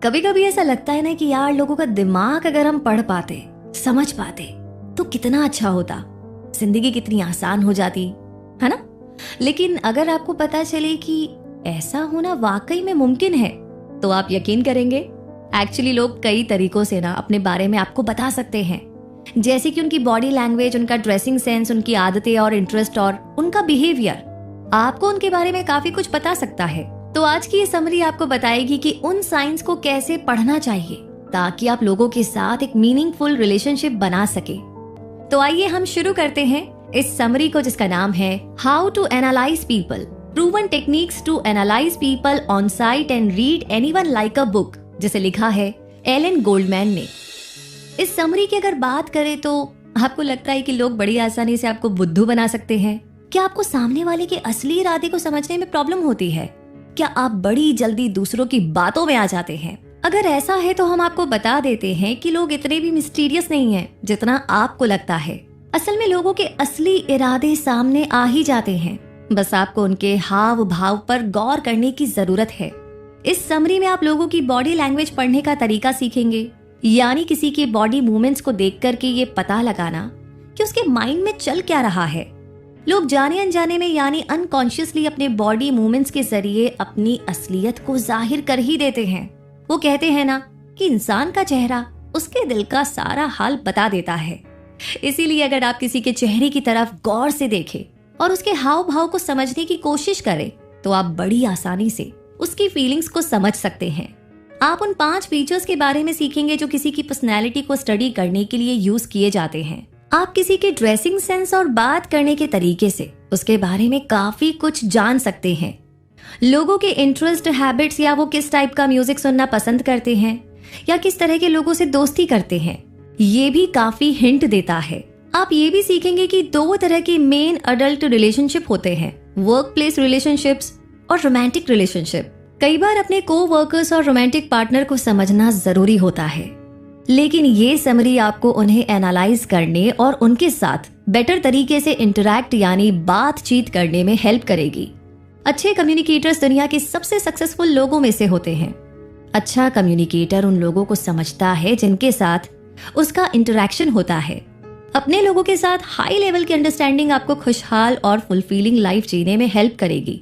कभी कभी ऐसा लगता है ना कि यार लोगों का दिमाग अगर हम पढ़ पाते, समझ पाते तो कितना अच्छा होता, जिंदगी कितनी आसान हो जाती है ना। लेकिन अगर आपको पता चले कि ऐसा होना वाकई में मुमकिन है तो आप यकीन करेंगे। एक्चुअली लोग कई तरीकों से ना अपने बारे में आपको बता सकते हैं, जैसे कि उनकी बॉडी लैंग्वेज, उनका ड्रेसिंग सेंस, उनकी आदतें और इंटरेस्ट और उनका बिहेवियर आपको उनके बारे में काफी कुछ बता सकता है। तो आज की ये समरी आपको बताएगी कि उन साइंस को कैसे पढ़ना चाहिए ताकि आप लोगों के साथ एक मीनिंगफुल रिलेशनशिप बना सके। तो आइए हम शुरू करते हैं इस समरी को, जिसका नाम है how to analyse people, proven techniques to analyse people on sight and read anyone like a book, जिसे लिखा है एलन गोल्डमैन ने। इस समरी की अगर बात करें तो आपको लगता है कि लोग बड़ी आसानी से आपको बुद्धू बना सकते हैं? क्या आपको सामने वाले के असली इरादे को समझने में प्रॉब्लम होती है? क्या आप बड़ी जल्दी दूसरों की बातों में आ जाते हैं? अगर ऐसा है तो हम आपको बता देते हैं कि लोग इतने भी मिस्टीरियस नहीं हैं जितना आपको लगता है। असल में लोगों के असली इरादे सामने आ ही जाते हैं, बस आपको उनके हाव भाव पर गौर करने की जरूरत है। इस समरी में आप लोगों की बॉडी लैंग्वेज पढ़ने का तरीका सीखेंगे, यानी किसी के बॉडी मूवमेंट्स को देख करके ये पता लगाना कि उसके माइंड में चल क्या रहा है। लोग जाने अनजाने में यानी अनकॉन्शियसली अपने बॉडी मूवमेंट्स के जरिए अपनी असलियत को जाहिर कर ही देते हैं। वो कहते हैं ना कि इंसान का चेहरा उसके दिल का सारा हाल बता देता है। इसीलिए अगर आप किसी के चेहरे की तरफ गौर से देखें और उसके हाव भाव को समझने की कोशिश करें तो आप बड़ी आसानी से उसकी फीलिंग्स को समझ सकते हैं। आप उन 5 फीचर्स के बारे में सीखेंगे जो किसी की पर्सनैलिटी को स्टडी करने के लिए यूज किए जाते हैं। आप किसी के ड्रेसिंग सेंस और बात करने के तरीके से उसके बारे में काफी कुछ जान सकते हैं। लोगों के इंटरेस्ट, हैबिट्स, या वो किस टाइप का म्यूजिक सुनना पसंद करते हैं या किस तरह के लोगों से दोस्ती करते हैं, ये भी काफी हिंट देता है। आप ये भी सीखेंगे कि 2 तरह के मेन अडल्ट रिलेशनशिप होते हैं, वर्क प्लेस रिलेशनशिप्स और रोमांटिक रिलेशनशिप। कई बार अपने को-वर्कर्स और रोमांटिक पार्टनर को समझना जरूरी होता है, लेकिन ये समरी आपको उन्हें एनालाइज करने और उनके साथ बेटर तरीके से इंटरैक्ट यानी बातचीत करने में हेल्प करेगी। अच्छे कम्युनिकेटर्स दुनिया के सबसे सक्सेसफुल लोगों में से होते हैं। अच्छा कम्युनिकेटर उन लोगों को समझता है जिनके साथ उसका इंटरैक्शन होता है। अपने लोगों के साथ हाई लेवल की अंडरस्टैंडिंग आपको खुशहाल और फुलफिलिंग लाइफ जीने में हेल्प करेगी।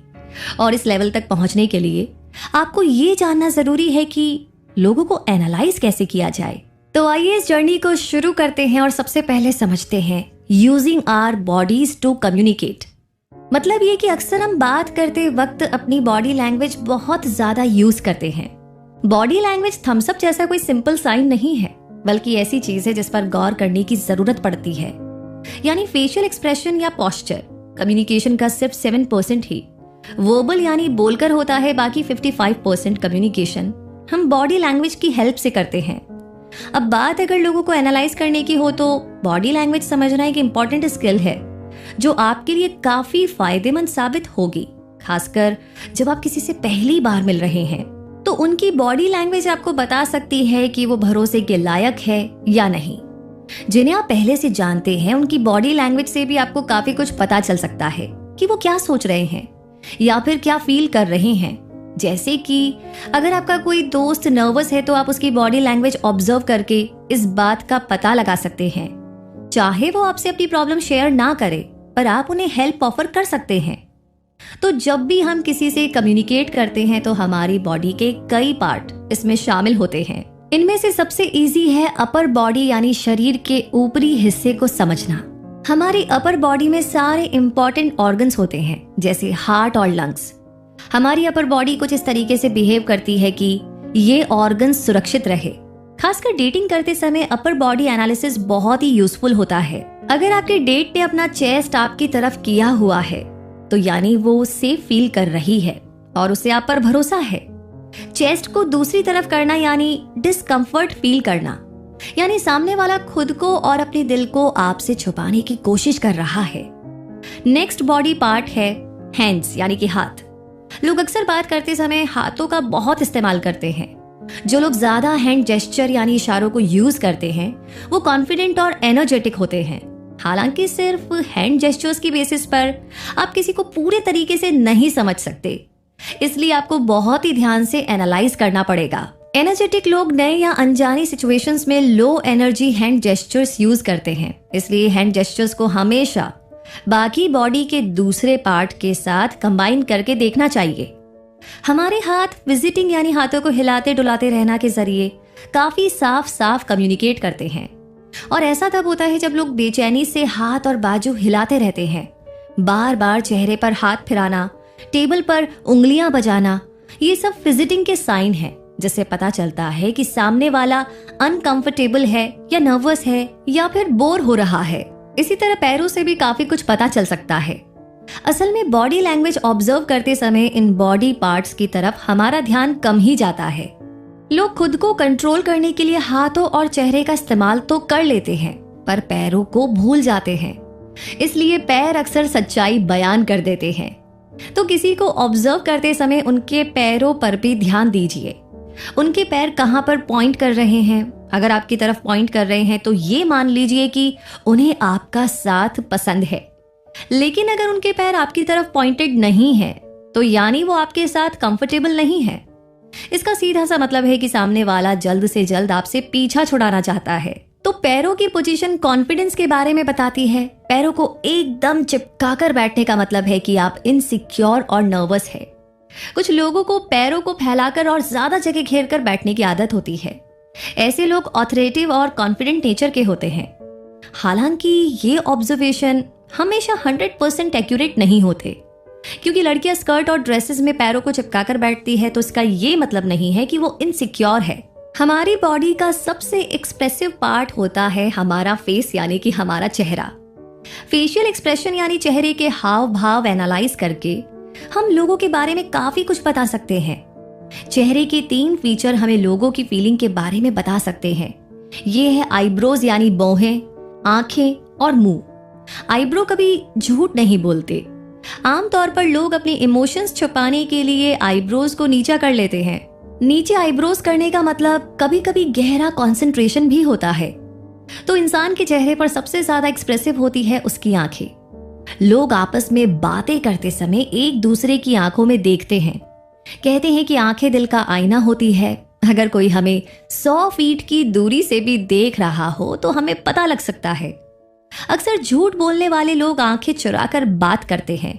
और इस लेवल तक पहुंचने के लिए आपको ये जानना जरूरी है कि लोगों को एनालाइज कैसे किया जाए। तो आइए इस जर्नी को शुरू करते हैं और सबसे पहले समझते हैं using our bodies to communicate. मतलब ये कि अक्सर हम बात करते वक्त अपनी बॉडी लैंग्वेज बहुत ज्यादा यूज करते हैं। बॉडी लैंग्वेज थम्स अप जैसा कोई सिंपल साइन नहीं है, बल्कि ऐसी चीज है जिस पर गौर करने की जरूरत पड़ती है। यानी फेशियल एक्सप्रेशन या पोस्चर कम्युनिकेशन का सिर्फ 7% ही वर्बल यानी बोलकर होता है, बाकी 55% कम्युनिकेशन हम बॉडी लैंग्वेज की हेल्प से करते हैं। अब बात अगर लोगों को एनालाइज करने की हो तो बॉडी लैंग्वेज समझना एक इम्पॉर्टेंट स्किल है जो आपके लिए काफी फायदेमंद साबित होगी, खासकर जब आप किसी से पहली बार मिल रहे हैं। तो उनकी बॉडी लैंग्वेज आपको बता सकती है कि वो भरोसे के लायक है या नहीं। जिन्हें आप पहले से जानते हैं उनकी बॉडी लैंग्वेज से भी आपको काफी कुछ पता चल सकता है कि वो क्या सोच रहे हैं या फिर क्या फील कर रहे हैं। जैसे कि अगर आपका कोई दोस्त नर्वस है तो आप उसकी बॉडी लैंग्वेज ऑब्जर्व करके इस बात का पता लगा सकते हैं। चाहे वो आपसे अपनी प्रॉब्लम शेयर ना करे, पर आप उन्हें हेल्प ऑफर कर सकते हैं। तो जब भी हम किसी से कम्युनिकेट करते हैं तो हमारी बॉडी के कई पार्ट इसमें शामिल होते हैं। इनमें से सबसे इजी है अपर बॉडी यानी शरीर के ऊपरी हिस्से को समझना। हमारी अपर बॉडी में सारे इंपॉर्टेंट ऑर्गन्स होते हैं, जैसे हार्ट और लंग्स। हमारी अपर बॉडी कुछ इस तरीके से बिहेव करती है कि ये ऑर्गन्स सुरक्षित रहे। खासकर डेटिंग करते समय अपर बॉडी एनालिसिस बहुत ही यूजफुल होता है। अगर आपके डेट ने अपना चेस्ट आपकी तरफ किया हुआ है तो यानी वो सेफ फील कर रही है और उसे आप पर भरोसा है। चेस्ट को दूसरी तरफ करना यानी डिस्कम्फर्ट फील करना, यानी सामने वाला खुद को और अपने दिल को आपसे छुपाने की कोशिश कर रहा है। नेक्स्ट बॉडी पार्ट है हैंड्स यानी कि हाथ। लोग अक्सर बात करते समय हाथों का बहुत इस्तेमाल करते हैं। जो लोग ज्यादा हैंड जेस्चर यानी इशारों को यूज करते हैं वो कॉन्फिडेंट और एनर्जेटिक होते हैं। हालांकि सिर्फ हैंड जेस्चर्स की बेसिस पर आप किसी को पूरे तरीके से नहीं समझ सकते, इसलिए आपको बहुत ही ध्यान से एनालाइज करना पड़ेगा। एनर्जेटिक लोग नए या अनजानी सिचुएशंस में low energy hand gestures use करते हैं, इसलिए हैंड जेस्चर्स को हमेशा बाकी बॉडी के दूसरे पार्ट के साथ कंबाइन करके देखना चाहिए। हमारे हाथ विजिटिंग यानी हाथों को हिलाते डुलाते रहना के जरिए काफी साफ साफ कम्युनिकेट करते हैं, और ऐसा तब होता है जब लोग बेचैनी से हाथ और बाजू हिलाते रहते हैं। बार बार चेहरे पर हाथ फिराना, टेबल पर उंगलियां बजाना, ये सब विजिटिंग के साइन है, जिससे पता चलता है कि सामने वाला अनकंफर्टेबल है या नर्वस है या फिर बोर हो रहा है। इसी तरह पैरों से भी काफी कुछ पता चल सकता है। असल में बॉडी लैंग्वेज ऑब्जर्व करते समय इन बॉडी पार्ट्स की तरफ हमारा ध्यान कम ही जाता है। लोग खुद को कंट्रोल करने के लिए हाथों और चेहरे का इस्तेमाल तो कर लेते हैं, पर पैरों को भूल जाते हैं, इसलिए पैर अक्सर सच्चाई बयान कर देते हैं। तो किसी को ऑब्जर्व करते समय उनके पैरों पर भी ध्यान दीजिए। उनके पैर कहां पर पॉइंट कर रहे हैं। अगर आपकी तरफ पॉइंट कर रहे हैं तो ये मान लीजिए कि उन्हें आपका साथ पसंद है, लेकिन अगर उनके पैर आपकी तरफ पॉइंटेड नहीं है तो यानी वो आपके साथ कंफर्टेबल नहीं है। इसका सीधा सा मतलब है कि सामने वाला जल्द से जल्द आपसे पीछा छुड़ाना चाहता है। तो पैरों की पोजीशन कॉन्फिडेंस के बारे में बताती है। पैरों को एकदम चिपका कर बैठने का मतलब है कि आप इनसिक्योर और नर्वस है। कुछ लोगों को पैरों को फैलाकर और ज्यादा जगह घेर कर बैठने की आदत होती है। ऐसे लोग ऑथोरेटिव और कॉन्फिडेंट नेचर के होते हैं। हालांकि ये ऑब्जर्वेशन हमेशा 100% एक्यूरेट नहीं होते, क्योंकि लड़कियां स्कर्ट और ड्रेसेस में पैरों को चिपकाकर बैठती है तो इसका ये मतलब नहीं है कि वो इनसिक्योर है। हमारी बॉडी का सबसे एक्सप्रेसिव पार्ट होता है हमारा फेस, यानी कि हमारा चेहरा। फेशियल एक्सप्रेशन यानी चेहरे के हाव भाव एनालाइज करके हम लोगों के बारे में काफी कुछ बता सकते हैं। चेहरे के 3 फीचर हमें लोगों की फीलिंग के बारे में बता सकते हैं। ये है आईब्रोज यानी भौहें, आंखें और मुंह। आईब्रो कभी झूठ नहीं बोलते। आमतौर पर लोग अपने इमोशंस छुपाने के लिए आईब्रोज को नीचा कर लेते हैं। नीचे आईब्रोज करने का मतलब कभी कभी गहरा कंसंट्रेशन भी होता है। तो इंसान के चेहरे पर सबसे ज्यादा एक्सप्रेसिव होती है उसकी आंखें। लोग आपस में बातें करते समय एक दूसरे की आंखों में देखते हैं। कहते हैं कि आंखें दिल का आईना होती है। अगर कोई हमें 100 फीट की दूरी से भी देख रहा हो तो हमें पता लग सकता है। अक्सर झूठ बोलने वाले लोग आंखें चुराकर बात करते हैं,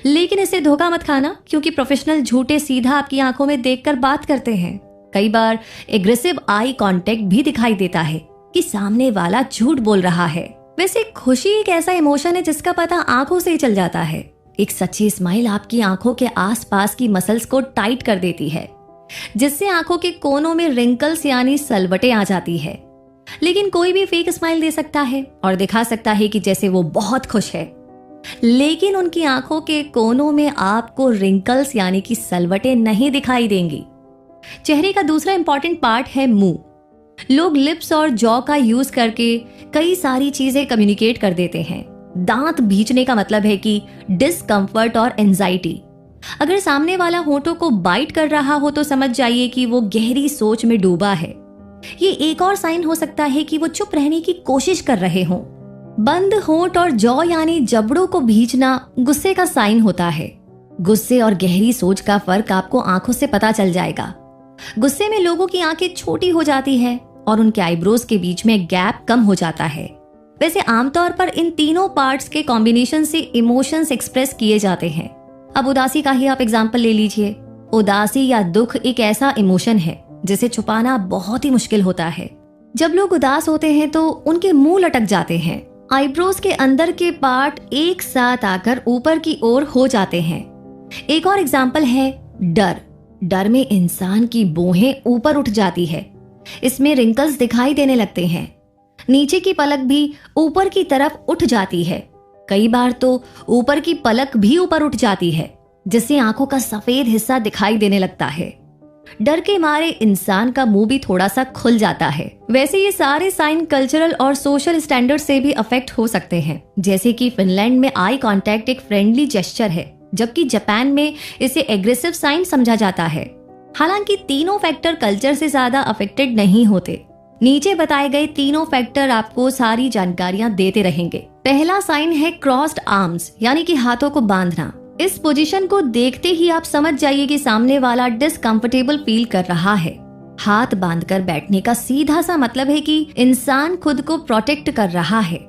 लेकिन इसे धोखा मत खाना, क्योंकि प्रोफेशनल झूठे सीधा आपकी आंखों में देखकर बात करते हैं। कई बार एग्रेसिव आई कांटेक्ट भी दिखाई देता है कि सामने वाला झूठ बोल रहा है। वैसे खुशी एक ऐसा इमोशन है जिसका पता आंखों से ही चल जाता है। एक सच्ची स्माइल आपकी आंखों के आसपास की मसल्स को टाइट कर देती है, जिससे आंखों के कोनों में रिंकल्स यानी सलवटें आ जाती है। लेकिन कोई भी फेक स्माइल दे सकता है और दिखा सकता है कि जैसे वो बहुत खुश है, लेकिन उनकी आंखों के कोनों में आपको रिंकल्स यानी कि सलवटें नहीं दिखाई देंगी। चेहरे का दूसरा इंपॉर्टेंट पार्ट है मुंह। लोग लिप्स और जॉ का यूज करके कई सारी चीजें कम्युनिकेट कर देते हैं। दांत भींचने का मतलब है कि डिस्कंफर्ट और एंजाइटी। अगर सामने वाला होठों को बाइट कर रहा हो तो समझ जाइए कि वो गहरी सोच में डूबा है। ये एक और साइन हो सकता है कि वो चुप रहने की कोशिश कर रहे हों। बंद होंठ और जॉ यानी जबड़ों को भींचना गुस्से का साइन होता है। गुस्से और गहरी सोच का फर्क आपको आंखों से पता चल जाएगा। गुस्से में लोगों की आंखें छोटी हो जाती है और उनके आईब्रोज के बीच में गैप कम हो जाता है। वैसे आमतौर पर इन तीनों पार्ट्स के कॉम्बिनेशन से इमोशंस एक्सप्रेस किए जाते हैं। अब उदासी का ही आप एग्जाम्पल ले लीजिए। उदासी या दुख एक ऐसा इमोशन है जिसे छुपाना बहुत ही मुश्किल होता है। जब लोग उदास होते हैं तो उनके मुंह लटक जाते हैं। आईब्रोज के अंदर के पार्ट एक साथ आकर ऊपर की ओर हो जाते हैं। एक और एग्जाम्पल है डर। डर में इंसान की भौहें ऊपर उठ जाती है। इसमें रिंकल्स दिखाई देने लगते हैं। नीचे की पलक भी ऊपर की तरफ उठ जाती है। कई बार तो ऊपर की पलक भी ऊपर उठ जाती है, जिससे आंखों का सफेद हिस्सा दिखाई देने लगता है। डर के मारे इंसान का मुंह भी थोड़ा सा खुल जाता है। वैसे ये सारे साइन कल्चरल और सोशल स्टैंडर्ड से भी अफेक्ट हो सकते हैं। जैसे कि फिनलैंड में आई कांटेक्ट एक फ्रेंडली जेस्चर है, जबकि जापान में इसे एग्रेसिव साइन समझा जाता है। हालांकि तीनों फैक्टर कल्चर से ज्यादा अफेक्टेड नहीं होते। नीचे बताए गए तीनों फैक्टर आपको सारी जानकारियां देते रहेंगे। पहला साइन है क्रॉस्ड आर्म्स यानी कि हाथों को बांधना। इस पोजीशन को देखते ही आप समझ जाइए कि सामने वाला डिस्कंफर्टेबल फील कर रहा है। हाथ बांधकर बैठने का सीधा सा मतलब है कि इंसान खुद को प्रोटेक्ट कर रहा है।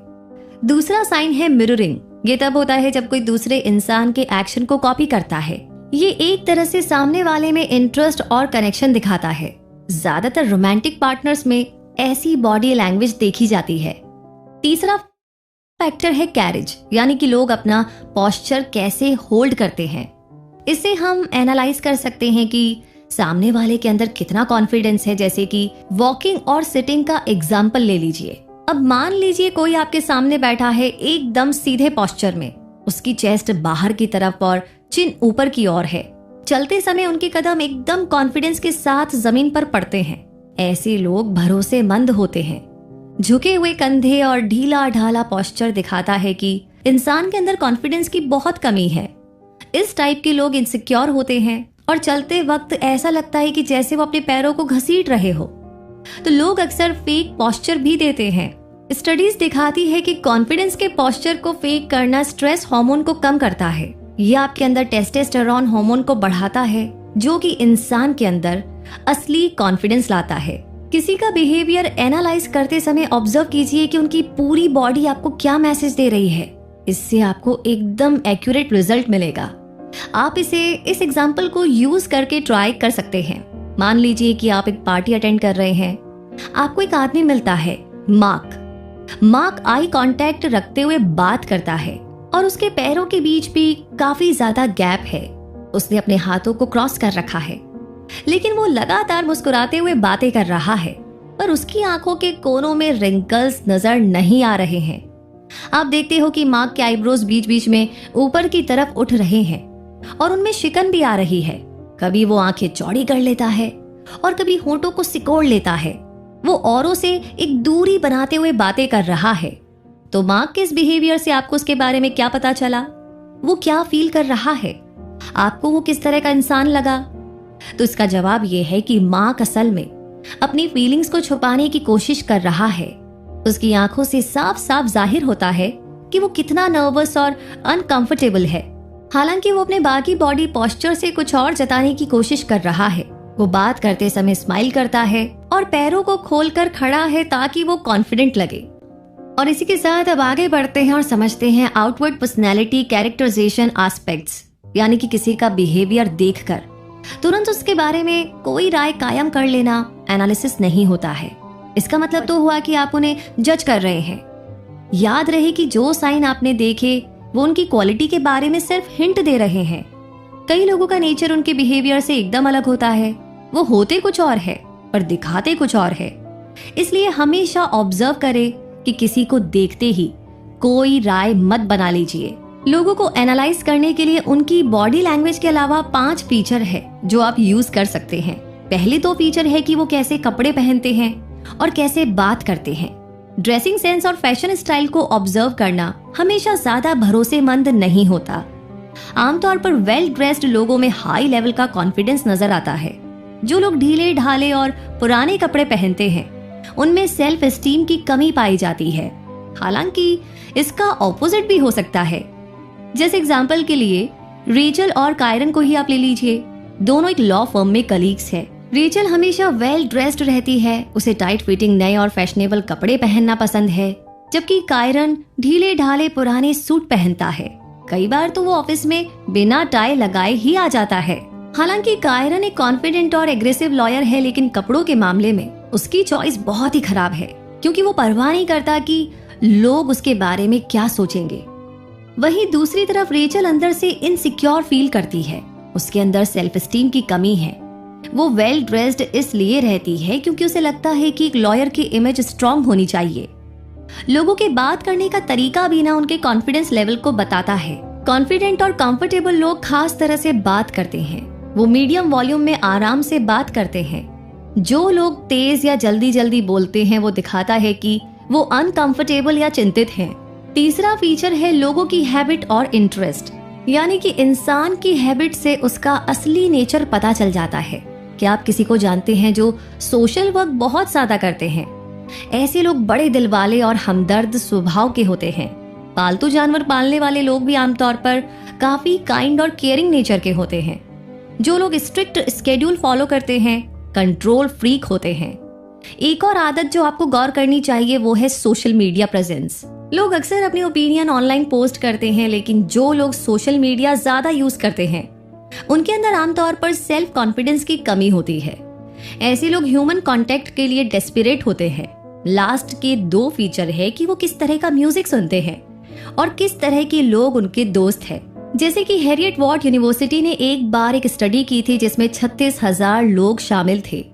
दूसरा साइन है मिररिंग। ये तब होता है जब कोई दूसरे इंसान के एक्शन को कॉपी करता है। ये एक तरह से सामने वाले में इंटरेस्ट और कनेक्शन दिखाता है। ज्यादातर रोमांटिक पार्टनर्स में ऐसी बॉडी लैंग्वेज देखी जाती है। तीसरा फैक्टर है कैरेज, यानी कि लोग अपना पोस्चर कैसे होल्ड करते हैं। इससे हम एनालाइज कर सकते हैं कि सामने वाले के अंदर कितना कॉन्फिडेंस है। जैसे कि वॉकिंग और सिटिंग का एग्जाम्पल ले लीजिए। अब मान लीजिए कोई आपके सामने बैठा है एकदम सीधे पोस्चर में, उसकी चेस्ट बाहर की तरफ और चिन ऊपर की ओर है। चलते समय उनके कदम एकदम कॉन्फिडेंस के साथ जमीन पर पड़ते हैं। ऐसे लोग भरोसेमंद होते हैं। झुके हुए कंधे और ढीला ढाला पोस्चर दिखाता है कि इंसान के अंदर कॉन्फिडेंस की बहुत कमी है। इस टाइप के लोग इनसिक्योर होते हैं और चलते वक्त ऐसा लगता है कि जैसे वो अपने पैरों को घसीट रहे हो। तो लोग अक्सर फेक पोस्चर भी देते हैं। स्टडीज दिखाती है कि कॉन्फिडेंस के पोस्चर को फेक करना स्ट्रेस हार्मोन को कम करता है। ये आपके अंदर टेस्टोस्टेरोन हार्मोन को बढ़ाता है, जो कि इंसान के अंदर असली कॉन्फिडेंस लाता है। किसी का बिहेवियर एनालाइज करते समय ऑब्जर्व कीजिए कि उनकी पूरी बॉडी आपको क्या मैसेज दे रही है। इससे आपको एकदम एक्यूरेट रिजल्ट मिलेगा। आप इस एग्जाम्पल को यूज करके ट्राई कर सकते हैं। मान लीजिए कि आप एक पार्टी अटेंड कर रहे हैं। आपको एक आदमी मिलता है, मार्क आई कांटेक्ट रखते हुए बात करता है और उसके पैरों के बीच भी काफी ज्यादा गैप है। उसने अपने हाथों को क्रॉस कर रखा है, लेकिन वो लगातार मुस्कुराते हुए बातें कर रहा है, पर उसकी आंखों के कोनों में रिंकल्स नजर नहीं आ रहे हैं। आप देखते हो कि मार्क के आईब्रोज बीच बीच में ऊपर की तरफ उठ रहे हैं और उनमें शिकन भी आ रही है। कभी वो आंखें चौड़ी कर लेता है और कभी होंठों को सिकोड़ लेता है। वो औरों से एक दूरी बनाते हुए बातें कर रहा है। तो मार्क के इस बिहेवियर से आपको उसके बारे में क्या पता चला? वो क्या फील कर रहा है? आपको वो किस तरह का इंसान लगा? तो इसका जवाब ये है कि मार्क असल में अपनी फीलिंग्स को छुपाने की कोशिश कर रहा है। उसकी आंखों से साफ साफ जाहिर होता है कि वो कितना नर्वस और अनकंफर्टेबल है। हालांकि वो अपने बाकी बॉडी पोस्चर से कुछ और जताने की कोशिश कर रहा है। वो बात करते समय स्माइल करता है और पैरों को खोलकर खड़ा है ताकि वो कॉन्फिडेंट लगे। और इसी के साथ अब आगे बढ़ते हैं और समझते हैं आउटवर्ड पर्सनैलिटी कैरेक्टराइजेशन एस्पेक्ट्स, यानी कि किसी का बिहेवियर देखकर तुरंत उसके बारे में कोई राय कायम कर लेना एनालिसिस नहीं होता है। इसका मतलब तो हुआ कि आप उन्हें जज कर रहे हैं। याद रहे कि जो साइन आपने देखे वो उनकी क्वालिटी के बारे में सिर्फ हिंट दे रहे हैं। कई लोगों का नेचर उनके बिहेवियर से एकदम अलग होता है। वो होते कुछ और है पर दिखाते कुछ और है। इसलिए हमेशा ऑब्जर्व करें कि किसी को देखते ही कोई राय मत बना लीजिए। लोगों को एनालाइज करने के लिए उनकी बॉडी लैंग्वेज के अलावा 5 फीचर है जो आप यूज कर सकते हैं। पहले 2 फीचर है कि वो कैसे कपड़े पहनते हैं और कैसे बात करते हैं। ड्रेसिंग सेंस और फैशन स्टाइल को ऑब्जर्व करना हमेशा ज्यादा भरोसेमंद नहीं होता। आमतौर पर वेल ड्रेस्ड लोगों में हाई लेवल का कॉन्फिडेंस नजर आता है। जो लोग ढीले ढाले और पुराने कपड़े पहनते हैं उनमें सेल्फ एस्टीम की कमी पाई जाती है। हालांकि इसका ऑपोजिट भी हो सकता है। जैसे एग्जाम्पल के लिए रेचल और कायरन को ही आप ले लीजिए। दोनों एक लॉ फर्म में कलीग्स हैं। रेचल हमेशा वेल ड्रेस्ड रहती है। उसे टाइट फिटिंग नए और फैशनेबल कपड़े पहनना पसंद है, जबकि कायरन ढीले ढाले पुराने सूट पहनता है। कई बार तो वो ऑफिस में बिना टाई लगाए ही आ जाता है। हालांकि कायरन एक कॉन्फिडेंट और एग्रेसिव लॉयर है, लेकिन कपड़ों के मामले में उसकी चॉइस बहुत ही खराब है, क्योंकि वो परवाह नहीं करता कि लोग उसके बारे में क्या सोचेंगे। वहीं दूसरी तरफ रेचल अंदर से इनसिक्योर फील करती है। उसके अंदर सेल्फ एस्टीम की कमी है। वो वेल ड्रेस्ड इसलिए रहती है क्योंकि उसे लगता है कि एक लॉयर की इमेज स्ट्रांग होनी चाहिए। लोगों के बात करने का तरीका भी ना उनके कॉन्फिडेंस लेवल को बताता है। कॉन्फिडेंट और कंफर्टेबल लोग खास तरह से बात करते हैं। वो मीडियम वॉल्यूम में आराम से बात करते हैं। जो लोग तेज या जल्दी जल्दी बोलते हैं वो दिखाता है कि वो अनकंफर्टेबल या चिंतित हैं। तीसरा फीचर है लोगों की हैबिट और इंटरेस्ट, यानी कि इंसान की हैबिट से उसका असली नेचर पता चल जाता है। क्या आप किसी को जानते हैं जो सोशल वर्क बहुत ज्यादा करते हैं? ऐसे लोग बड़े दिल वाले और हमदर्द स्वभाव के होते हैं। पालतू जानवर पालने वाले लोग भी आमतौर पर काफी काइंड और केयरिंग नेचर के होते हैं। जो लोग स्ट्रिक्ट स्केड्यूल फॉलो करते हैं कंट्रोल फ्रीक होते हैं। एक और आदत जो आपको गौर करनी चाहिए वो है सोशल मीडिया प्रेजेंस। लोग अक्सर अपनी ओपिनियन ऑनलाइन पोस्ट करते हैं, लेकिन जो लोग सोशल मीडिया ज्यादा यूज करते हैं उनके अंदर आमतौर पर सेल्फ कॉन्फिडेंस की कमी होती है। ऐसे लोग ह्यूमन कांटेक्ट के लिए डेस्परेट होते हैं। लास्ट के 2 फीचर है कि वो किस तरह का म्यूजिक सुनते हैं और किस तरह के लोग उनके दोस्त हैं। जैसे कि हैरियट वार्ड यूनिवर्सिटी ने एक बार एक स्टडी की थी जिसमें 36,000 लोग शामिल थे।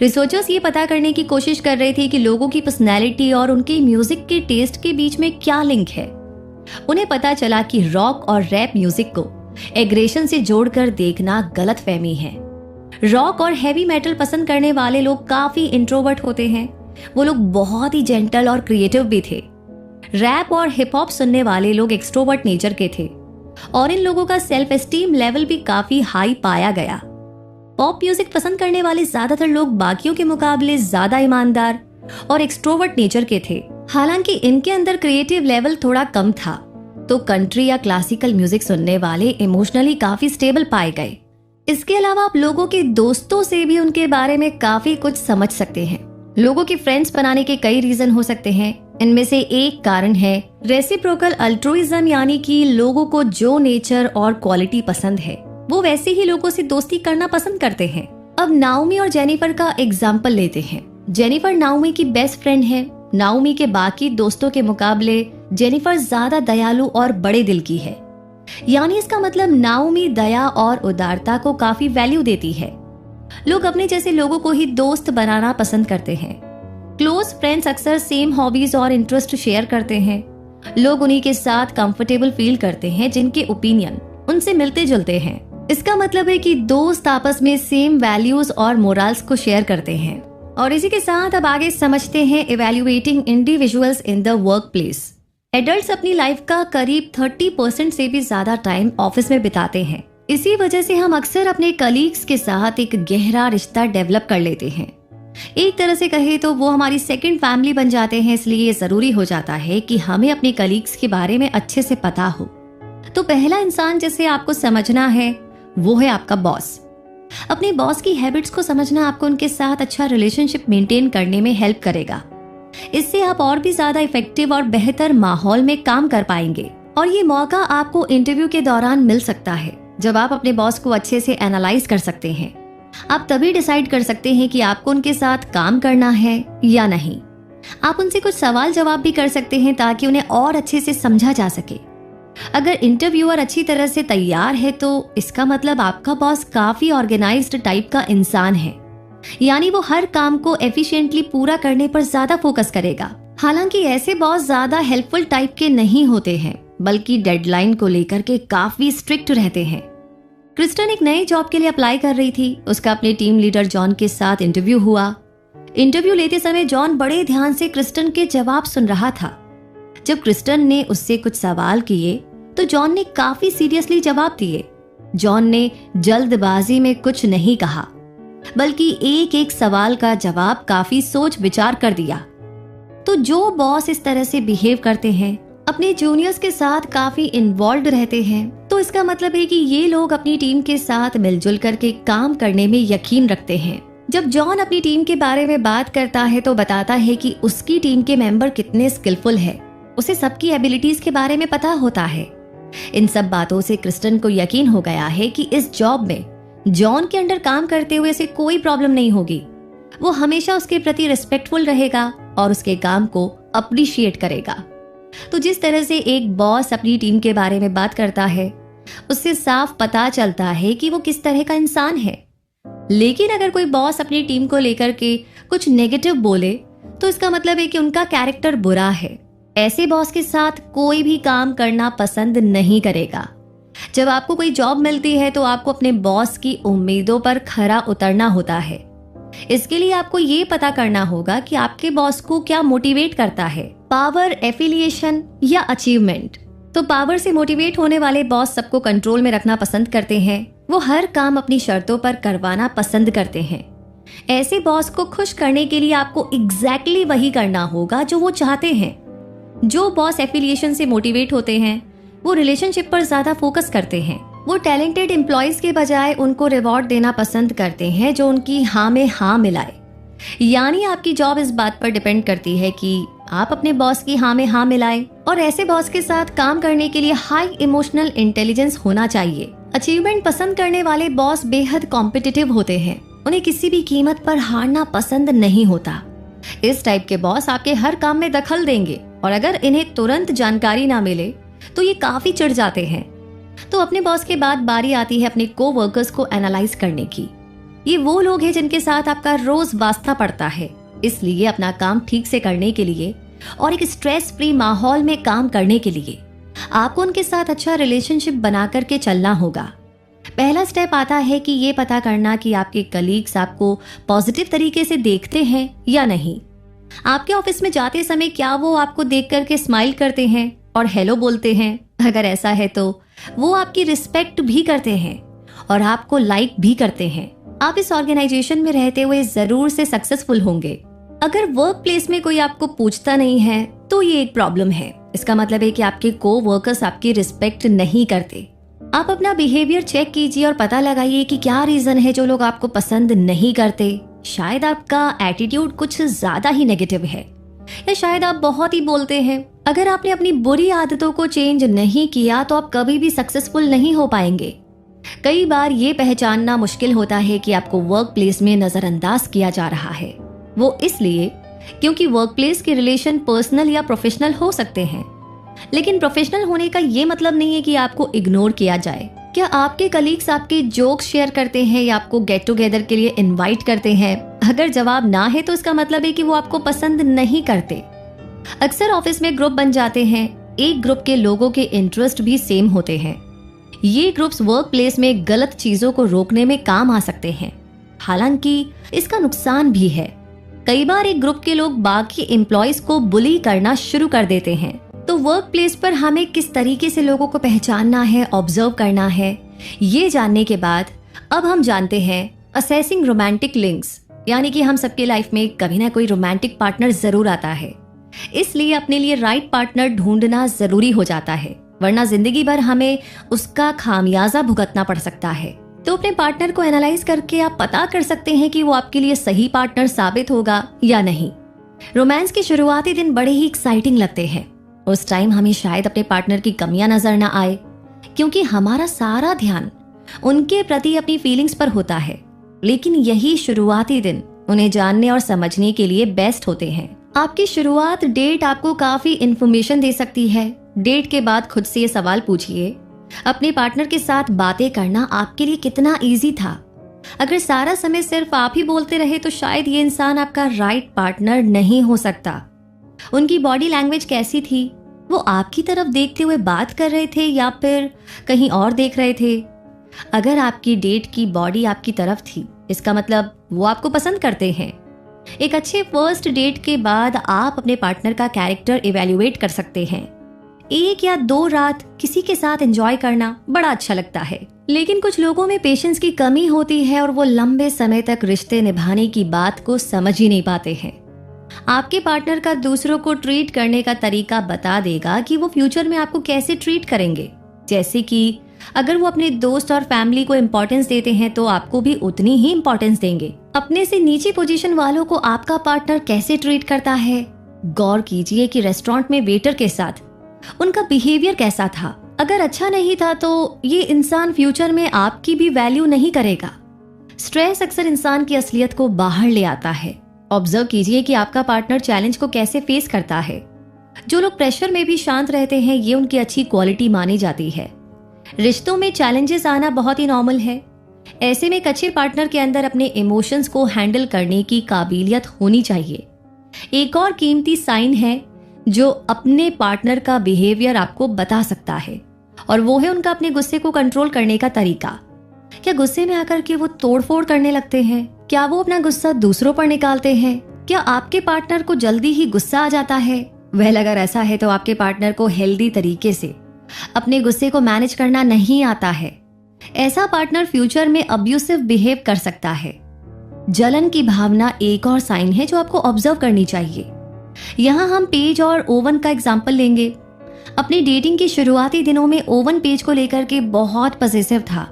रिसर्चर्स ये पता करने की कोशिश कर रहे थे कि लोगों की पर्सनैलिटी और उनके म्यूजिक के टेस्ट के बीच में क्या लिंक है। उन्हें पता चला कि रॉक और रैप म्यूजिक को एग्रेशन से जोड़कर देखना गलतफहमी है। रॉक और हैवी मेटल पसंद करने वाले लोग काफी इंट्रोवर्ट होते हैं। वो लोग बहुत ही जेंटल और क्रिएटिव भी थे। रैप और हिप हॉप सुनने वाले लोग एक्सट्रोवर्ट नेचर के थे और इन लोगों का सेल्फ एस्टीम लेवल भी काफी हाई पाया गया। पॉप म्यूजिक पसंद करने वाले ज्यादातर लोग बाकियों के मुकाबले ज्यादा ईमानदार और एक्सट्रोवर्ट नेचर के थे। हालांकि इनके अंदर क्रिएटिव लेवल थोड़ा कम था। तो कंट्री या क्लासिकल म्यूजिक सुनने वाले इमोशनली काफी स्टेबल पाए गए। इसके अलावा आप लोगों के दोस्तों से भी उनके बारे में काफी कुछ समझ सकते हैं। लोगों की फ्रेंड्स बनाने के कई रीजन हो सकते हैं। इनमें से एक कारण है रेसिप्रोकल अल्ट्रुइज्म, यानी कि लोगों को जो नेचर और क्वालिटी पसंद है वो वैसे ही लोगों से दोस्ती करना पसंद करते हैं। अब नाओमी और जेनिफर का एग्जाम्पल लेते हैं। जेनिफर नाओमी की बेस्ट फ्रेंड है। नाओमी के बाकी दोस्तों के मुकाबले जेनिफर ज्यादा दयालु और बड़े दिल की है। यानी इसका मतलब नाओमी दया और उदारता को काफी वैल्यू देती है। लोग अपने जैसे लोगों को ही दोस्त बनाना पसंद करते हैं। क्लोज फ्रेंड्स अक्सर सेम हॉबीज और इंटरेस्ट शेयर करते हैं। लोग उन्हीं के साथ कंफर्टेबल फील करते हैं जिनके ओपिनियन उनसे मिलते जुलते हैं। इसका मतलब है कि दोस्त आपस में सेम वैल्यूज और मोरल्स को शेयर करते हैं। और इसी के साथ अब आगे समझते हैं evaluating individuals in the work place. Adults अपनी लाइफ का करीब 30% से भी ज्यादा टाइम ऑफिस में बिताते हैं। इसी वजह से हम अक्सर अपने कलीग्स के साथ एक गहरा रिश्ता डेवलप कर लेते हैं। एक तरह से कहे तो वो हमारी सेकंड फैमिली बन जाते हैं। इसलिए ये जरूरी हो जाता है कि हमें अपने कलीग्स के बारे में अच्छे से पता हो। तो पहला इंसान जिसे आपको समझना है वो है आपका बॉस। अपने बॉस की हैबिट्स को समझना आपको उनके साथ अच्छा रिलेशनशिप मेंटेन करने में हेल्प करेगा। इससे आप और भी ज्यादा इफेक्टिव और बेहतर माहौल में काम कर पाएंगे। और ये मौका आपको इंटरव्यू के दौरान मिल सकता है जब आप अपने बॉस को अच्छे से एनालाइज कर सकते हैं। आप तभी डिसाइड कर सकते हैं कि आपको उनके साथ काम करना है या नहीं। आप उनसे कुछ सवाल जवाब भी कर सकते हैं ताकि उन्हें और अच्छे से समझा जा सके। अगर इंटरव्यूअर अच्छी तरह से तैयार है तो इसका मतलब आपका बॉस काफी ऑर्गेनाइज्ड टाइप का इंसान है। यानी वो हर काम को एफिशिएंटली पूरा करने पर ज्यादा फोकस करेगा। हालांकि ऐसे बॉस ज्यादा हेल्पफुल टाइप के नहीं होते हैं, बल्कि डेडलाइन को लेकर के काफी स्ट्रिक्ट रहते हैं। क्रिस्टन एक नए जॉब के लिए अप्लाई कर रही थी। उसका अपने टीम लीडर जॉन के साथ इंटरव्यू हुआ। इंटरव्यू लेते समय जॉन बड़े ध्यान से क्रिस्टन के जवाब सुन रहा था। जब क्रिस्टन ने उससे कुछ सवाल किए तो जॉन ने काफी सीरियसली जवाब दिए। जॉन ने जल्दबाजी में कुछ नहीं कहा, बल्कि एक एक सवाल का जवाब काफी सोच विचार कर दिया। तो जो बॉस इस तरह से बिहेव करते हैं, अपने जूनियर्स के साथ काफी इन्वॉल्व रहते हैं, तो इसका मतलब है कि ये लोग अपनी टीम के साथ मिलजुल करके काम करने में यकीन रखते हैं। जब जॉन अपनी टीम के बारे में बात करता है तो बताता है कि उसकी टीम के मेंबर कितने स्किलफुल है। उसे सबकी एबिलिटीज के बारे में पता होता है। इन सब बातों से क्रिस्टन को यकीन हो गया है कि इस जॉब में जॉन के अंडर काम करते हुए से कोई प्रॉब्लम नहीं होगी। वो हमेशा उसके प्रति रिस्पेक्टफुल रहेगा और उसके काम को अप्रिशिएट करेगा। तो जिस तरह से एक बॉस अपनी टीम के बारे में बात करता है, उससे साफ पता चलता है कि वो किस तरह का इंसान है। लेकिन अगर कोई बॉस अपनी टीम को लेकर के कुछ नेगेटिव बोले तो इसका मतलब है कि उनका कैरेक्टर बुरा है। ऐसे बॉस के साथ कोई भी काम करना पसंद नहीं करेगा। जब आपको कोई जॉब मिलती है तो आपको अपने बॉस की उम्मीदों पर खरा उतरना होता है। इसके लिए आपको ये पता करना होगा कि आपके बॉस को क्या मोटिवेट करता है, पावर, एफिलिएशन या अचीवमेंट। तो पावर से मोटिवेट होने वाले बॉस सबको कंट्रोल में रखना पसंद करते हैं। वो हर काम अपनी शर्तों पर करवाना पसंद करते हैं। ऐसे बॉस को खुश करने के लिए आपको एग्जैक्टली वही करना होगा जो वो चाहते हैं। जो बॉस एफिलिएशन से मोटिवेट होते हैं वो रिलेशनशिप पर ज्यादा फोकस करते हैं। वो टैलेंटेड एम्प्लॉयज के बजाय उनको रिवॉर्ड देना पसंद करते हैं जो उनकी हाँ में हाँ मिलाए। यानी आपकी जॉब इस बात पर डिपेंड करती है कि आप अपने बॉस की हाँ में हाँ मिलाएं, और ऐसे बॉस के साथ काम करने के लिए हाई इमोशनल इंटेलिजेंस होना चाहिए। अचीवमेंट पसंद करने वाले बॉस बेहद कॉम्पिटिटिव होते हैं, उन्हें किसी भी कीमत पर हारना पसंद नहीं होता। इस टाइप के बॉस आपके हर काम में दखल देंगे, और अगर इन्हें तुरंत जानकारी ना मिले तो ये काफी चिढ़ जाते हैं। तो अपने बॉस के बाद बारी आती है अपने को वर्कर्स को एनालाइज करने की। ये वो लोग हैं जिनके साथ आपका रोज वास्ता पड़ता है, इसलिए अपना काम ठीक से करने के लिए और एक स्ट्रेस फ्री माहौल में काम करने के लिए आपको उनके साथ अच्छा रिलेशनशिप बना करके चलना होगा। पहला स्टेप आता है कि ये पता करना कि आपके कलीग्स आपको पॉजिटिव तरीके से देखते हैं या नहीं। आपके ऑफिस में जाते समय क्या वो आपको देख करके स्माइल करते हैं और हेलो बोलते हैं? अगर ऐसा है तो वो आपकी रिस्पेक्ट भी करते हैं और आपको लाइक भी करते हैं। आप इस ऑर्गेनाइजेशन में रहते हुए जरूर से सक्सेसफुल होंगे। अगर वर्क प्लेस में कोई आपको पूछता नहीं है तो ये एक प्रॉब्लम है। इसका मतलब है कि आपके को वर्कर्स आपकी रिस्पेक्ट नहीं करते। आप अपना बिहेवियर चेक कीजिए और पता लगाइए कि क्या रीजन है जो लोग आपको पसंद नहीं करते। शायद आपका एटीट्यूड कुछ ज्यादा ही नेगेटिव है, या शायद आप बहुत ही बोलते हैं। अगर आपने अपनी बुरी आदतों को चेंज नहीं किया तो आप कभी भी सक्सेसफुल नहीं हो पाएंगे। कई बार ये पहचानना मुश्किल होता है कि आपको वर्क प्लेस में नजरअंदाज किया जा रहा है। वो इसलिए क्योंकि वर्क प्लेस के रिलेशन पर्सनल या प्रोफेशनल हो सकते हैं, लेकिन प्रोफेशनल होने का ये मतलब नहीं है कि आपको इग्नोर किया जाए। क्या आपके कलीग्स आपके जोक्स शेयर करते हैं या आपको गेट टुगेदर के लिए इनवाइट करते हैं? अगर जवाब ना है तो इसका मतलब है कि वो आपको पसंद नहीं करते। अक्सर ऑफिस में ग्रुप बन जाते हैं, एक ग्रुप के लोगों के इंटरेस्ट भी सेम होते हैं। ये ग्रुप्स वर्क प्लेस में गलत चीजों को रोकने में काम आ सकते हैं, हालांकि इसका नुकसान भी है। कई बार एक ग्रुप के लोग बाकी एम्प्लॉयज को बुली करना शुरू कर देते हैं। तो वर्क प्लेस पर हमें किस तरीके से लोगों को पहचानना है, ऑब्जर्व करना है, ये जानने के बाद अब हम जानते हैं असेसिंग रोमांटिक लिंक्स, यानी कि हम सबके लाइफ में कभी ना कोई रोमांटिक पार्टनर जरूर आता है। इसलिए अपने लिए राइट पार्टनर ढूंढना जरूरी हो जाता है, वरना जिंदगी भर हमें उसका खामियाजा भुगतना पड़ सकता है। तो अपने पार्टनर को एनालाइज करके आप पता कर सकते हैं कि वो आपके लिए सही पार्टनर साबित होगा या नहीं। रोमांस के शुरुआती दिन बड़े ही एक्साइटिंग लगते हैं। उस टाइम हमें शायद अपने पार्टनर की कमियां नजर ना आए, क्योंकि हमारा सारा ध्यान उनके प्रति अपनी फीलिंग्स पर होता है। लेकिन यही शुरुआती दिन उन्हें जानने और समझने के लिए बेस्ट होते हैं। आपकी शुरुआत डेट आपको काफी इंफॉर्मेशन दे सकती है। डेट के बाद खुद से ये सवाल पूछिए, अपने पार्टनर के साथ बातें करना आपके लिए कितना इजी था? अगर सारा समय सिर्फ आप ही बोलते रहे तो शायद ये इंसान आपका राइट पार्टनर नहीं हो सकता। उनकी बॉडी लैंग्वेज कैसी थी? वो आपकी तरफ देखते हुए बात कर रहे थे या फिर कहीं और देख रहे थे? अगर आपकी डेट की बॉडी आपकी तरफ थी, इसका मतलब वो आपको पसंद करते हैं। एक अच्छे फर्स्ट डेट के बाद आप अपने पार्टनर का कैरेक्टर इवैल्यूएट कर सकते हैं। 1 या 2 रात किसी के साथ एंजॉय करना बड़ा अच्छा लगता है, लेकिन कुछ लोगों में पेशेंस की कमी होती है और वो लंबे समय तक रिश्ते निभाने की बात को समझ ही नहीं पाते हैं। आपके पार्टनर का दूसरों को ट्रीट करने का तरीका बता देगा कि वो फ्यूचर में आपको कैसे ट्रीट करेंगे। जैसे कि अगर वो अपने दोस्त और फैमिली को इम्पोर्टेंस देते हैं तो आपको भी उतनी ही इम्पोर्टेंस देंगे। अपने से नीचे पोजीशन वालों को आपका पार्टनर कैसे ट्रीट करता है, गौर कीजिए कि रेस्टोरेंट में वेटर के साथ उनका बिहेवियर कैसा था। अगर अच्छा नहीं था तो ये इंसान फ्यूचर में आपकी भी वैल्यू नहीं करेगा। स्ट्रेस अक्सर इंसान की असलियत को बाहर ले आता है। ऑब्जर्व कीजिए कि आपका पार्टनर चैलेंज को कैसे फेस करता है। जो लोग प्रेशर में भी शांत रहते हैं, ये उनकी अच्छी क्वालिटी मानी जाती है। रिश्तों में चैलेंजेस आना बहुत ही नॉर्मल है। ऐसे में एक अच्छे पार्टनर के अंदर अपने इमोशंस को हैंडल करने की काबिलियत होनी चाहिए। एक और कीमती साइन है जो अपने पार्टनर का बिहेवियर आपको बता सकता है, और वो है उनका अपने गुस्से को कंट्रोल करने का तरीका। क्या गुस्से में आकर के वो तोड़फोड़ करने लगते हैं? क्या वो अपना गुस्सा दूसरों पर निकालते हैं? क्या आपके पार्टनर को जल्दी ही गुस्सा आ जाता है? वेल, अगर ऐसा है तो आपके पार्टनर को हेल्दी तरीके से अपने गुस्से को मैनेज करना नहीं आता है। ऐसा पार्टनर फ्यूचर में अब्यूसिव बिहेव कर सकता है। जलन की भावना एक और साइन है जो आपको ऑब्जर्व करनी चाहिए। यहाँ हम पेज और ओवन का एग्जाम्पल लेंगे। अपनी डेटिंग के शुरुआती दिनों में ओवन पेज को लेकर के बहुत पजेसिव था।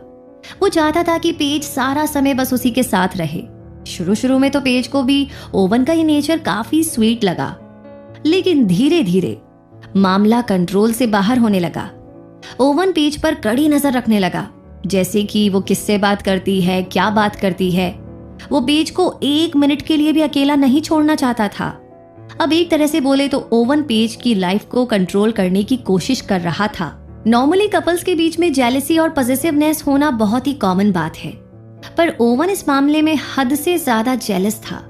वो चाहता था कि पेज सारा समय बस उसी के साथ रहे। शुरू में तो पेज को भी ओवन का ये नेचर काफी स्वीट लगा, लेकिन धीरे धीरे मामला कंट्रोल से बाहर होने लगा। ओवन पेज पर कड़ी नजर रखने लगा, जैसे कि वो किससे बात करती है, क्या बात करती है। वो पेज को 1 मिनट के लिए भी अकेला नहीं छोड़ना चाहता था। अब एक तरह से बोले तो ओवन पेज की लाइफ को कंट्रोल करने की कोशिश कर रहा था। नॉर्मली कपल्स के बीच में जेलसी और पॉजिटिवनेस होना बहुत ही कॉमन बात है, पर ओवन इस मामले में हद से ज्यादा जेलस था।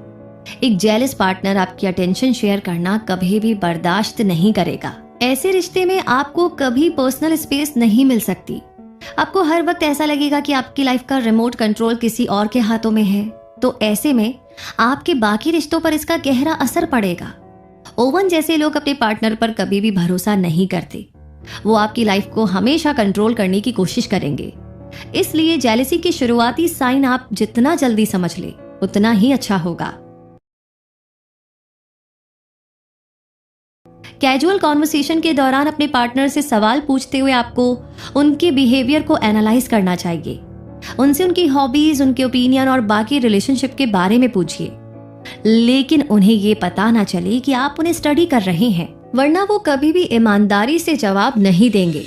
एक जेलस पार्टनर आपकी अटेंशन शेयर करना कभी भी बर्दाश्त नहीं करेगा। ऐसे रिश्ते में आपको कभी पर्सनल स्पेस नहीं मिल सकती। आपको हर वक्त ऐसा लगेगा कि आपकी लाइफ का रिमोट कंट्रोल किसी और के हाथों में है। तो ऐसे में आपके बाकी रिश्तों पर इसका गहरा असर पड़ेगा। ओवन जैसे लोग अपने पार्टनर पर कभी भी भरोसा नहीं करते। वो आपकी लाइफ को हमेशा कंट्रोल करने की कोशिश करेंगे। इसलिए जेलसी के शुरुआती साइन आप जितना जल्दी समझ ले उतना ही अच्छा होगा। कैजुअल कॉन्वर्सेशन के दौरान अपने पार्टनर से सवाल पूछते हुए आपको उनके बिहेवियर को एनालाइज करना चाहिए। उनसे उनकी हॉबीज, उनके ओपिनियन और बाकी रिलेशनशिप के बारे में पूछिए, लेकिन उन्हें ये पता ना चले कि आप उन्हें स्टडी कर रहे हैं, वरना वो कभी भी ईमानदारी से जवाब नहीं देंगे।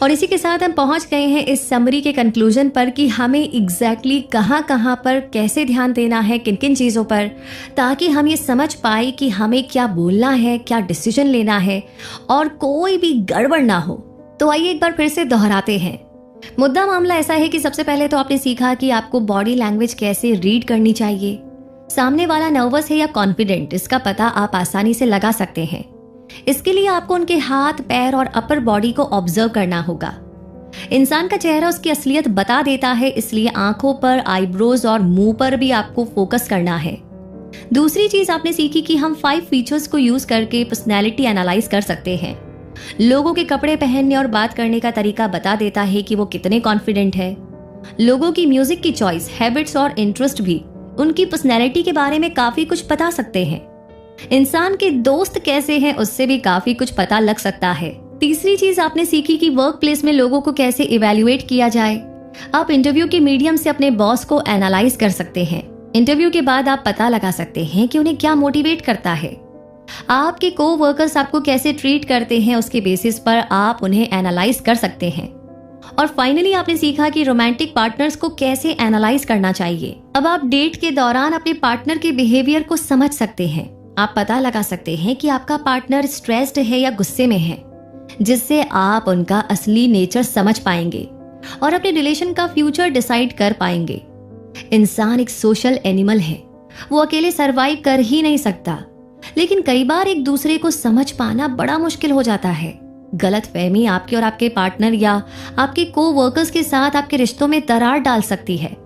और इसी के साथ हम पहुंच गए हैं इस समरी के कंक्लूजन पर कि हमें एग्जैक्टली कहां पर कैसे ध्यान देना है, किन किन चीज़ों पर, ताकि हम ये समझ पाए कि हमें क्या बोलना है, क्या डिसीजन लेना है और कोई भी गड़बड़ ना हो। तो आइए एक बार फिर से दोहराते हैं। मुद्दा मामला ऐसा है कि सबसे पहले तो आपने सीखा कि आपको बॉडी लैंग्वेज कैसे रीड करनी चाहिए। सामने वाला नर्वस है या कॉन्फिडेंट, इसका पता आप आसानी से लगा सकते हैं। इसके लिए आपको उनके हाथ, पैर और अपर बॉडी को ऑब्जर्व करना होगा। इंसान का चेहरा उसकी असलियत बता देता है, इसलिए आंखों पर, आईब्रोज और मुंह पर भी आपको फोकस करना है। दूसरी चीज आपने सीखी कि हम 5 फीचर्स को यूज करके पर्सनैलिटी एनालाइज कर सकते हैं। लोगों के कपड़े पहनने और बात करने का तरीका बता देता है कि वो कितने कॉन्फिडेंट है। लोगों की म्यूजिक की चॉइस, हैबिट्स और इंटरेस्ट भी उनकी पर्सनैलिटी के बारे में काफी कुछ बता सकते हैं। इंसान के दोस्त कैसे हैं उससे भी काफी कुछ पता लग सकता है। तीसरी चीज आपने सीखी कि वर्क प्लेस में लोगों को कैसे इवैल्यूएट किया जाए। आप इंटरव्यू के मीडियम से अपने बॉस को एनालाइज कर सकते हैं। इंटरव्यू के बाद आप पता लगा सकते हैं कि उन्हें क्या मोटिवेट करता है। आपके को-वर्कर्स आपको कैसे ट्रीट करते हैं, उसके बेसिस पर आप उन्हें एनालाइज कर सकते हैं। और फाइनली आपने सीखा कि रोमांटिक पार्टनर्स को कैसे एनालाइज करना चाहिए। अब आप डेट के दौरान अपने पार्टनर के बिहेवियर को समझ सकते हैं। आप पता लगा सकते हैं कि आपका पार्टनर स्ट्रेस्ड है या गुस्से में है, जिससे आप उनका असली नेचर समझ पाएंगे और अपने रिलेशन का फ्यूचर डिसाइड कर पाएंगे। इंसान एक सोशल एनिमल है, वो अकेले सरवाइव कर ही नहीं सकता, लेकिन कई बार एक दूसरे को समझ पाना बड़ा मुश्किल हो जाता है। गलतफहमी आपके और आपके पार्टनर या आपके को-वर्कर्स के साथ आपके रिश्तों में दरार डाल सकती है,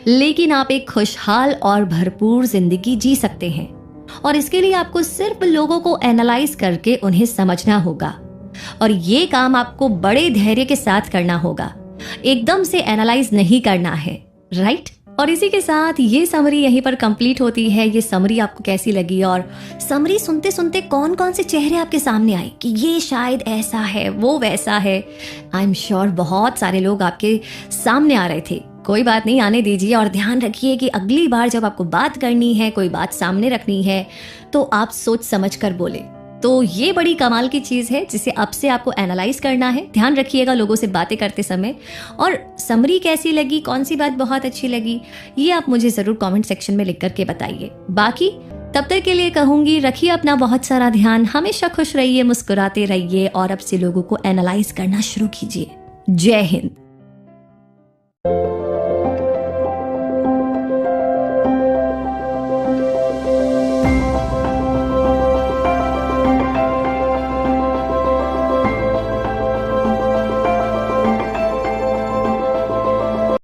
लेकिन आप एक खुशहाल और भरपूर जिंदगी जी सकते हैं। और इसके लिए आपको सिर्फ लोगों को एनालाइज करके उन्हें समझना होगा, और ये काम आपको बड़े धैर्य के साथ करना होगा। एकदम से एनालाइज नहीं करना है, राइट? और इसी के साथ ये समरी यहीं पर कंप्लीट होती है। ये समरी आपको कैसी लगी, और समरी सुनते सुनते कौन कौन से चेहरे आपके सामने आए कि ये शायद ऐसा है, वो वैसा है? आई एम श्योर बहुत सारे लोग आपके सामने आ रहे थे। कोई बात नहीं, आने दीजिए, और ध्यान रखिए कि अगली बार जब आपको बात करनी है, कोई बात सामने रखनी है, तो आप सोच समझ कर बोले। तो ये बड़ी कमाल की चीज है जिसे अब से आपको एनालाइज करना है। ध्यान रखिएगा लोगों से बातें करते समय। और समरी कैसी लगी, कौन सी बात बहुत अच्छी लगी, ये आप मुझे जरूर कमेंट सेक्शन में लिख करके बताइए। बाकी तब तक के लिए कहूंगी, रखिए अपना बहुत सारा ध्यान, हमेशा खुश रहिए, मुस्कुराते रहिए, और अब से लोगों को एनालाइज करना शुरू कीजिए। जय हिंद।